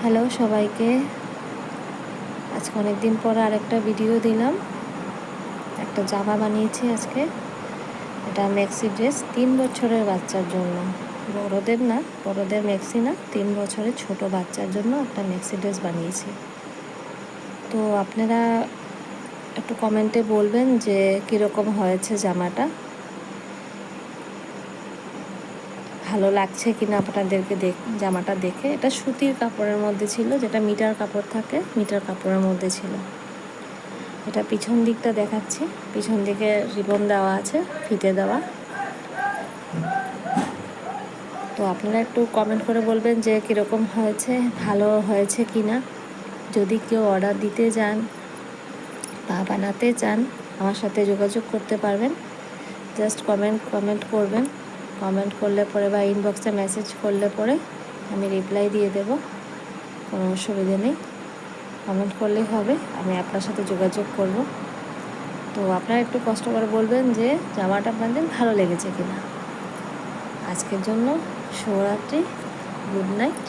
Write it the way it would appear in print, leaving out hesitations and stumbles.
Hello সবাইকে, আজকে অনেক দিন পর আরেকটা ভিডিও দিলাম। একটা জামা বানিয়েছি আজকে। এটা ম্যাক্সি ড্রেস 3 বছরের বাচ্চার জন্য, বড়দের না, বড়দের ম্যাক্সি না, 3 বছরের ছোট বাচ্চার জন্য একটা ম্যাক্সি ড্রেস বানিয়েছি। তো আপনারা একটু কমেন্টে বলবেন যে কীরকম হয়েছে জামাটা, ভালো লাগছে কিনা আপনাদেরকে জামাটা দেখে। এটা সুতির কাপড়ের মধ্যে ছিল, যেটা মিটার কাপড় থাকে, মিটার কাপড়ের মধ্যে ছিল। এটা পিছন দিকটা দেখাচ্ছি, পিছন দিকে রিবন দেওয়া আছে, ফিতে দেওয়া। তো আপনারা একটু কমেন্ট করে বলবেন যে কীরকম হয়েছে, ভালো হয়েছে কি না। যদি কেউ অর্ডার দিতে চান বা বানাতে চান, আমার সাথে যোগাযোগ করতে পারবেন। জাস্ট কমেন্ট করবেন। কমেন্ট করলে পরে বা ইনবক্সে মেসেজ করলে পরে আমি রিপ্লাই দিয়ে দেব, কোনো অসুবিধে নেই। কমেন্ট করলেই হবে, আমি আপনার সাথে যোগাযোগ করব। তো আপনারা একটু কষ্ট করে বলবেন যে জামাটা আপনাদের ভালো লেগেছে কিনা। আজকের জন্য শুভরাত্রি, গুড নাইট।